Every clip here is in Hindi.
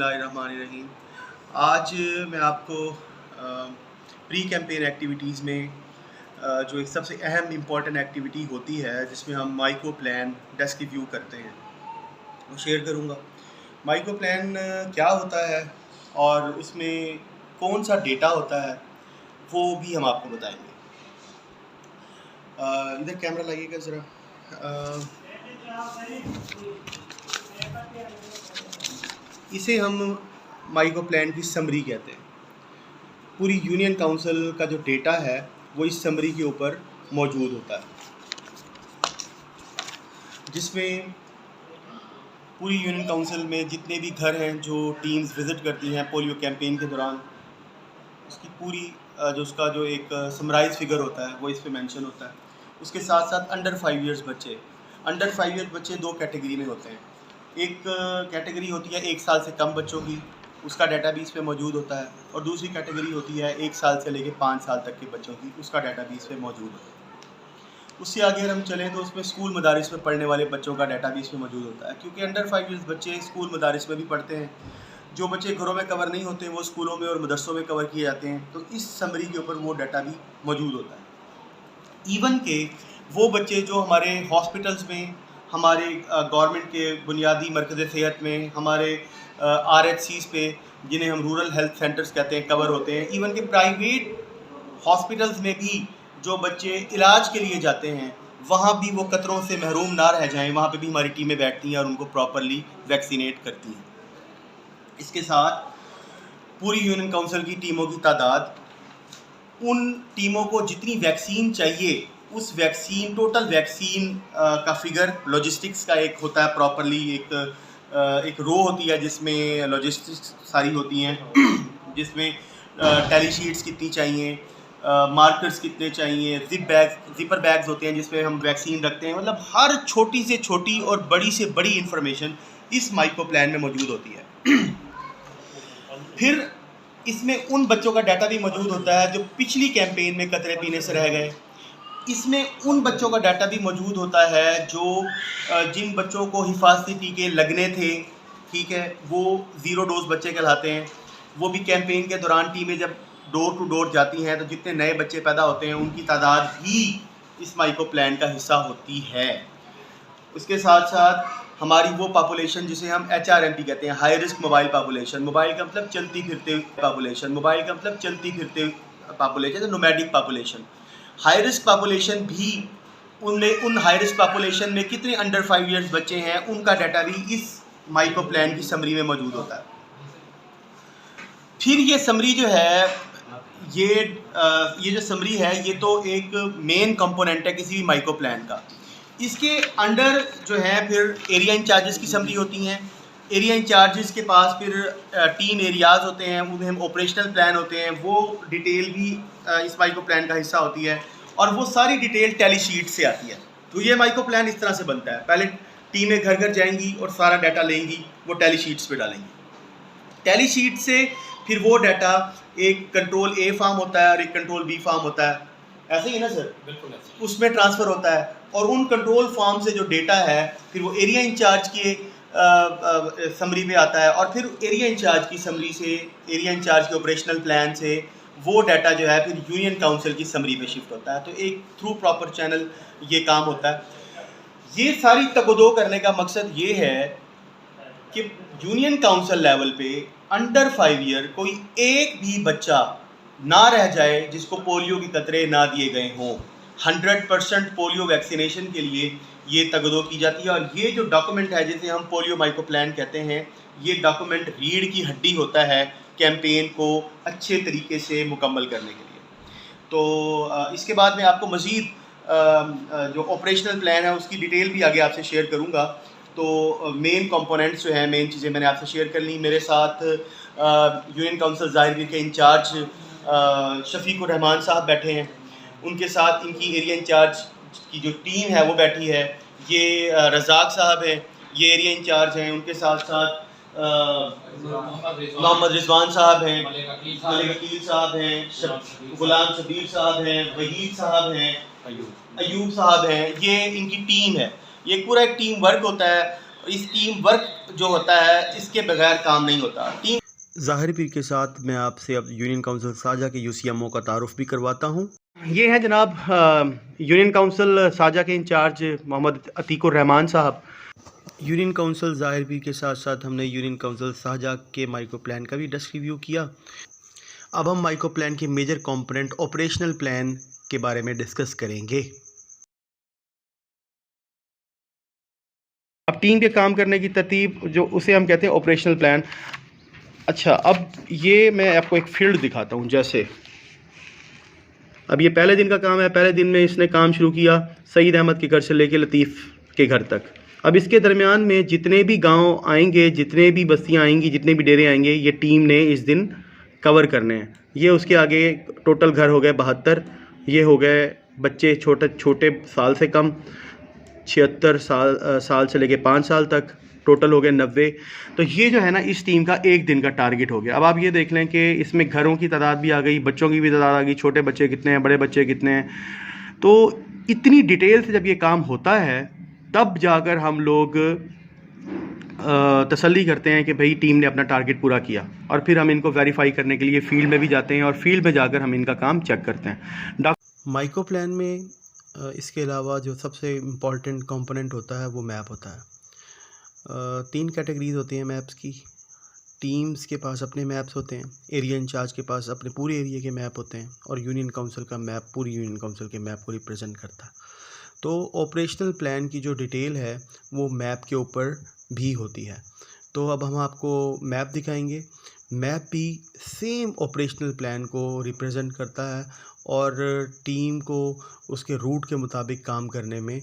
बिस्मिल्लाहिर्रहमानिर्रहीम। आज मैं आपको प्री कैंपेन एक्टिविटीज़ में जो एक सबसे अहम इम्पॉर्टेंट एक्टिविटी होती है जिसमें हम माइक्रो प्लान डेस्क रिव्यू करते हैं वो शेयर करूँगा। माइक्रो प्लान क्या होता है और उसमें कौन सा डेटा होता है वो भी हम आपको बताएंगे। इधर कैमरा लाइएगा ज़रा। इसे हम माइक्रो प्लान की समरी कहते हैं। पूरी यूनियन काउंसिल का जो डेटा है वो इस समरी के ऊपर मौजूद होता है, जिसमें पूरी यूनियन काउंसिल में जितने भी घर हैं जो टीम्स विज़िट करती हैं पोलियो कैंपेन के दौरान, उसकी पूरी जो उसका जो एक समराइज फिगर होता है वो इस पे मेंशन होता है। उसके साथ साथ अंडर 5 इयर्स बच्चे दो कैटेगरी में होते हैं। एक कैटेगरी होती है 1 साल से कम बच्चों की, उसका डाटा भी इस पे मौजूद होता है, और दूसरी कैटेगरी होती है 1 साल से लेकर 5 साल तक के बच्चों की, उसका डाटा भी इस पे मौजूद होता है। उससे आगे अगर हम चलें तो उसमें स्कूल मदारिस में पढ़ने वाले बच्चों का डाटा भी इसमें मौजूद होता है, क्योंकि अंडर 5 इयर्स बच्चे स्कूल मदारिस में भी पढ़ते हैं। जो बच्चे घरों में कवर नहीं होते वो स्कूलों में और मदरसों में कवर किए जाते हैं, तो इस समरी के ऊपर वो डाटा भी मौजूद होता है। इवन के वो बच्चे जो हमारे हॉस्पिटल्स में, हमारे गवर्नमेंट के बुनियादी मरकज़ सेहत में, हमारे RHCs पे, जिन्हें हम रूरल हेल्थ सेंटर्स कहते हैं, कवर होते हैं। इवन के प्राइवेट हॉस्पिटल्स में भी जो बच्चे इलाज के लिए जाते हैं वहाँ भी वो कतरों से महरूम ना रह जाएं, वहाँ पे भी हमारी टीमें बैठती हैं और उनको प्रॉपरली वैक्सीनेट करती हैं। इसके साथ पूरी यूनियन काउंसिल की टीमों की तादाद, उन टीमों को जितनी वैक्सीन चाहिए उस वैक्सीन, टोटल वैक्सीन का फिगर, लॉजिस्टिक्स का एक होता है प्रॉपरली, एक रो होती है जिसमें लॉजिस्टिक्स सारी होती हैं, जिसमें टैली शीट्स कितनी चाहिए, मार्कर्स कितने चाहिए, जिपर बैग्स होते हैं जिसमें हम वैक्सीन रखते हैं। मतलब हर छोटी से छोटी और बड़ी से बड़ी इंफॉर्मेशन इस माइक्रो प्लान में मौजूद होती है। फिर इसमें उन बच्चों का डाटा भी मौजूद होता है जो पिछली कैंपेन में कतरे पीने से रह गए। इसमें उन बच्चों का डाटा भी मौजूद होता है जो जिन बच्चों को हिफाजती टीके लगने थे, ठीक है, वो 0 डोज बच्चे कहलाते हैं। वो भी कैंपेन के दौरान टीमें जब डोर टू डोर जाती हैं तो जितने नए बच्चे पैदा होते हैं उनकी तादाद भी इस माइक्रो प्लान का हिस्सा होती है। उसके साथ साथ हमारी वो पॉपुलेशन जिसे हम HRMP कहते हैं, high risk mobile population, mobile का मतलब चलती फिरते पॉपुलेशन, तो nomadic population, high risk population भी, उन हाई रिस्क पॉपुलेशन में कितने अंडर 5 इयर्स बच्चे हैं उनका डाटा भी इस माइक्रो प्लान की समरी में मौजूद होता है। फिर ये समरी जो है, ये जो समरी है ये तो एक मेन कंपोनेंट है किसी भी माइक्रो प्लान का। इसके अंडर जो है फिर एरिया इंचार्जेस की समरी होती हैं। एरिया इंचार्जेस के पास फिर टीम एरियाज़ होते हैं, उन्हें हम ऑपरेशनल प्लान होते हैं, वो डिटेल भी इस माइक्रो प्लान का हिस्सा होती है, और वो सारी डिटेल टैली शीट से आती है। तो ये माइक्रो प्लान इस तरह से बनता है। पहले टीमें घर घर जाएंगी और सारा डाटा लेंगी, वो टैली शीट्स पे डालेंगी। टैली शीट से फिर वो डाटा एक कंट्रोल A फार्म होता है और एक कंट्रोल B फार्म होता है, ऐसे ही ना सर? बिल्कुल, उसमें ट्रांसफ़र होता है, और उन कंट्रोल फॉर्म से जो डेटा है फिर वो एरिया इंचार्ज की समरी में आता है, और फिर एरिया इंचार्ज की समरी से, एरिया इंचार्ज के ऑपरेशनल प्लान से वो डाटा जो है फिर यूनियन काउंसिल की समरी में शिफ्ट होता है। तो एक थ्रू प्रॉपर चैनल ये काम होता है। ये सारी तगदो करने का मकसद ये है कि यूनियन काउंसिल लेवल पे अंडर 5 ईयर कोई एक भी बच्चा ना रह जाए जिसको पोलियो के कतरे ना दिए गए हों। 100% पोलियो वैक्सीनेशन के लिए ये तगदो की जाती है, और ये जो डॉक्यूमेंट है जिसे हम पोलियो माइक्रो प्लान कहते हैं, ये डॉक्यूमेंट रीढ़ की हड्डी होता है कैंपेन को अच्छे तरीके से मुकम्मल करने के लिए। तो इसके बाद मैं आपको मज़ीद जो ऑपरेशनल प्लान है उसकी डिटेल भी आगे आपसे शेयर करूँगा। तो मेन कंपोनेंट्स जो हैं, मेन चीज़ें मैंने आपसे शेयर कर ली। मेरे साथ यूनियन काउंसिल ज़ाहिर के इंचार्ज शफीकुर रहमान साहब बैठे हैं, उनके साथ इनकी एरिया इंचार्ज की जो टीम है वो बैठी है। ये रज़ाक साहब हैं, ये एरिया इंचार्ज हैं, उनके साथ साथ मोहम्मद रिजवान साहब हैं, मलिक अकील साहब हैं, गुलाम शबीर साहब हैं, वहीद साहब हैं, अयूब साहब हैं। ये इनकी टीम है। ये पूरा एक टीम वर्क होता है, इस टीम वर्क जो होता है इसके बगैर काम नहीं होता। टीम ज़ाहिर पीर के साथ मैं आपसे अब यूनियन काउंसिल साजा के यूसीएमओ का तारुफ भी करवाता हूँ। ये हैं जनाब यूनियन काउंसिल साजा के इंचार्ज मोहम्मद अतीकुर रहमान साहब। यूनियन काउंसिल ज़ाहिर पीर के साथ साथ हमने यूनियन काउंसिल साजा के माइक्रो प्लान का भी डेस्क रिव्यू किया। अब हम माइक्रो प्लान के मेजर कंपोनेंट ऑपरेशनल प्लान के बारे में डिस्कस करेंगे। अब टीम के काम करने की तरतीब जो उसे हम कहते हैं ऑपरेशनल प्लान। अच्छा, अब ये मैं आपको एक फील्ड दिखाता हूँ। जैसे अब ये पहले दिन का काम है। पहले दिन में इसने काम शुरू किया सईद अहमद के घर से लेके लतीफ़ के घर तक। अब इसके दरमियान में जितने भी गांव आएंगे, जितने भी बस्तियां आएंगी, जितने भी डेरे आएंगे, ये टीम ने इस दिन कवर करने हैं। ये उसके आगे टोटल घर हो गए 72। ये हो गए बच्चे छोटे छोटे साल से कम 76 साल से लेके 5 साल तक, टोटल हो गए 90। तो ये जो है ना इस टीम का एक दिन का टारगेट हो गया। अब आप ये देख लें कि इसमें घरों की तादाद भी आ गई, बच्चों की भी तादाद आ गई, छोटे बच्चे कितने हैं, बड़े बच्चे कितने हैं। तो इतनी डिटेल से जब ये काम होता है तब जाकर हम लोग तसल्ली करते हैं कि भाई टीम ने अपना टारगेट पूरा किया, और फिर हम इनको वेरीफाई करने के लिए फील्ड में भी जाते हैं और फील्ड में जाकर हम इनका काम चेक करते हैं। माइक्रो प्लान में इसके अलावा जो सबसे इम्पॉर्टेंट कंपोनेंट होता है वो मैप होता है। 3 कैटेगरीज होती हैं मैप्स की। टीम्स के पास अपने मैप्स होते हैं, एरिया इंचार्ज के पास अपने पूरे एरिया के मैप होते हैं, और यूनियन काउंसिल का मैप पूरी यूनियन काउंसिल के मैप को रिप्रेजेंट करता है। तो ऑपरेशनल प्लान की जो डिटेल है वो मैप के ऊपर भी होती है। तो अब हम आपको मैप दिखाएंगे। मैप भी सेम ऑपरेशनल प्लान को रिप्रेजेंट करता है और टीम को उसके रूट के मुताबिक काम करने में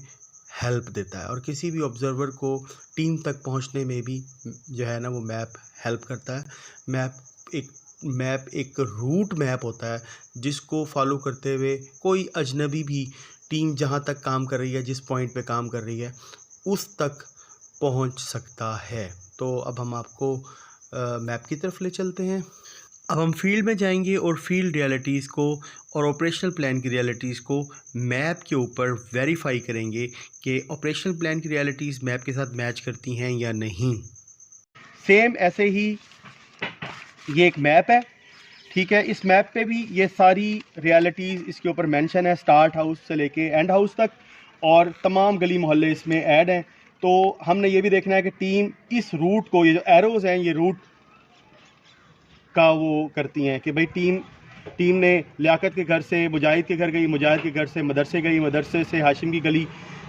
हेल्प देता है, और किसी भी ऑब्ज़र्वर को टीम तक पहुंचने में भी जो है ना वो मैप हेल्प करता है। मैप एक रूट मैप होता है जिसको फॉलो करते हुए कोई अजनबी भी टीम जहां तक काम कर रही है, जिस पॉइंट पे काम कर रही है, उस तक पहुंच सकता है। तो अब हम आपको मैप की तरफ ले चलते हैं। अब हम फील्ड में जाएंगे और फील्ड रियलिटीज़ को और ऑपरेशनल प्लान की रियलिटीज़ को मैप के ऊपर वेरीफाई करेंगे कि ऑपरेशनल प्लान की रियलिटीज़ मैप के साथ मैच करती हैं या नहीं। सेम ऐसे ही ये एक मैप है, ठीक है। इस मैप पे भी ये सारी रियलिटीज़ इसके ऊपर मेंशन है, स्टार्ट हाउस से लेके एंड हाउस तक, और तमाम गली मोहल्ले इसमें ऐड हैं। तो हमने ये भी देखना है कि टीम इस रूट को, ये जो एरोज़ हैं ये रूट का वो करती हैं कि भाई टीम ने लियाकत के घर से मुजाहिद के घर गई, मुजाहिद के घर से मदरसे गई, मदरसे से हाशिम की गली।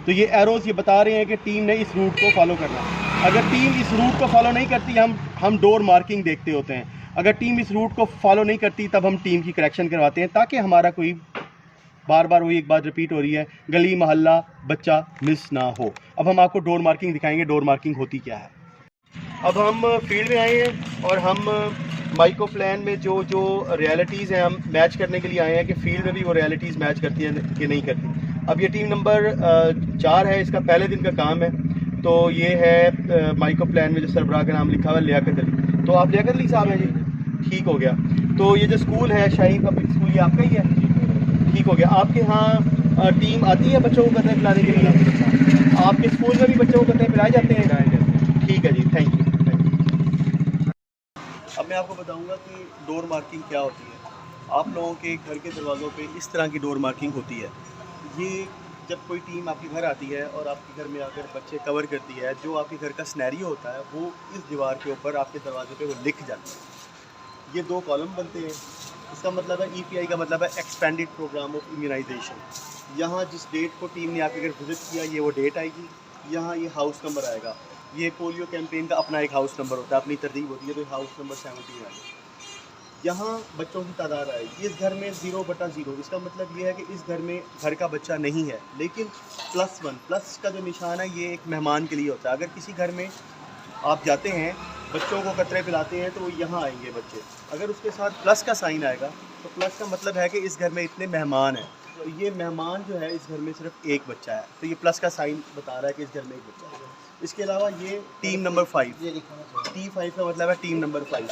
तो ये एरोज़ ये बता रहे हैं कि टीम ने इस रूट को फॉलो करना है। अगर टीम इस रूट को फॉलो नहीं करती, हम डोर मार्किंग देखते होते हैं। अगर टीम इस रूट को फॉलो नहीं करती तब हम टीम की करेक्शन करवाते हैं, ताकि हमारा कोई बार बार वही एक बात रिपीट हो रही है, गली मोहल्ला बच्चा मिस ना हो। अब हम आपको डोर मार्किंग दिखाएंगे, डोर मार्किंग होती क्या है। अब हम फील्ड में आए हैं और हम माइक्रो प्लान में जो रियलिटीज़ हैं हम मैच करने के लिए आए हैं कि फील्ड में भी वो रियलिटीज़ मैच करती हैं कि नहीं करती। अब ये टीम नंबर 4 है, इसका पहले दिन का काम है। तो ये है माइक्रो प्लान में जो सरबराह का नाम लिखा हुआ है लियाकत अली। तो आप लियाकत अली साहब हैं जी, ठीक हो गया। तो ये जो स्कूल है शाहीन पब्लिक स्कूल, ये आपका ही है, ठीक हो गया। आपके यहाँ टीम आती है बच्चों को कतरे पिलाने के लिए? आपके स्कूल में भी बच्चों को कतरे पिलाए जाते हैं? ठीक है जी, थैंक यू। अब मैं आपको बताऊंगा कि डोर मार्किंग क्या होती है। आप लोगों के घर के दरवाज़ों पे इस तरह की डोर मार्किंग होती है। ये जब कोई टीम आपके घर आती है और आपके घर में आकर बच्चे कवर करती है, जो आपके घर का सिनेरियो होता है वो इस दीवार के ऊपर आपके दरवाजे पे वो लिख जाता है। ये 2 कॉलम बनते हैं। इसका मतलब है EPI का मतलब है एक्सपेंडेड प्रोग्राम ऑफ इम्यूनाइजेशन। यहाँ जिस डेट को टीम ने आपके घर विजिट किया ये वो डेट आएगी, यहाँ ये हाउस नंबर आएगा। ये पोलियो कैंपेन का अपना एक हाउस नंबर होता है, अपनी तरतीब होती है। तो हाउस नंबर 17 आएगा। यहाँ बच्चों की तादाद आएगी। इस घर में 0/0, इसका मतलब ये है कि इस घर में घर का बच्चा नहीं है, लेकिन +1 प्लस का जो निशान है ये एक मेहमान के लिए होता है। अगर किसी घर में आप जाते हैं बच्चों को कतरे पिलाते हैं तो यहाँ आएंगे बच्चे। अगर उसके साथ प्लस का साइन आएगा तो प्लस का मतलब है कि इस घर में इतने मेहमान हैं। तो ये मेहमान जो है इस घर में सिर्फ एक बच्चा है, तो ये प्लस का साइन बता रहा है कि इस घर में एक बच्चा है। इसके अलावा ये टीम नंबर 5, T5 का मतलब है टीम नंबर 5।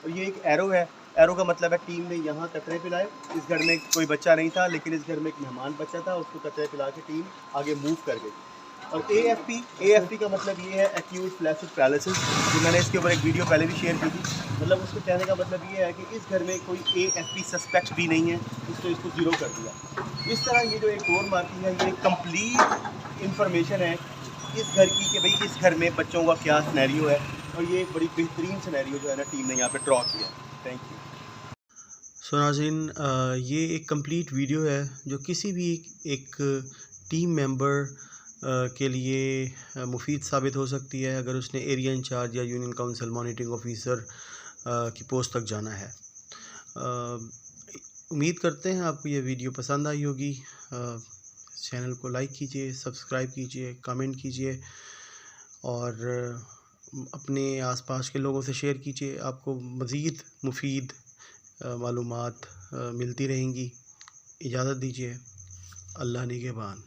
और ये एक एरो है, एरो का मतलब है टीम ने यहाँ कतरे पिलाए। इस घर में कोई बच्चा नहीं था, लेकिन इस घर में एक मेहमान बच्चा था, उसको कतरे पिला के टीम आगे मूव कर गई। और AFP का मतलब ये है एक्यूट फ्लैशिक पैरालिसिस, जो मैंने इसके ऊपर एक वीडियो पहले भी शेयर की थी। मतलब उसको कहने का मतलब ये है कि इस घर में कोई AFP सस्पेक्ट भी नहीं है, इसको ज़ीरो कर दिया। इस तरह ये जो एक और मार्किंग है, ये कंप्लीट इंफॉर्मेशन है इस घर की कि भाई इस घर में बच्चों का क्या सिनेरियो है, और ये एक बड़ी बेहतरीन सिनेरियो जो है ना टीम ने यहाँ पे ड्रॉ किया। Thank you. सो नाज़रीन, ये एक कंप्लीट वीडियो है जो किसी भी एक टीम मेंबर के लिए मुफीद साबित हो सकती है अगर उसने एरिया इंचार्ज या यूनियन काउंसिल मॉनिटरिंग ऑफिसर की पोस्ट तक जाना है। उम्मीद करते हैं आपको ये वीडियो पसंद आई होगी। चैनल को लाइक कीजिए, सब्सक्राइब कीजिए, कमेंट कीजिए और अपने आसपास के लोगों से शेयर कीजिए। आपको मज़ीद मुफीद मालूमात मिलती रहेंगी। इजाज़त दीजिए। अल्लाह निगहबान।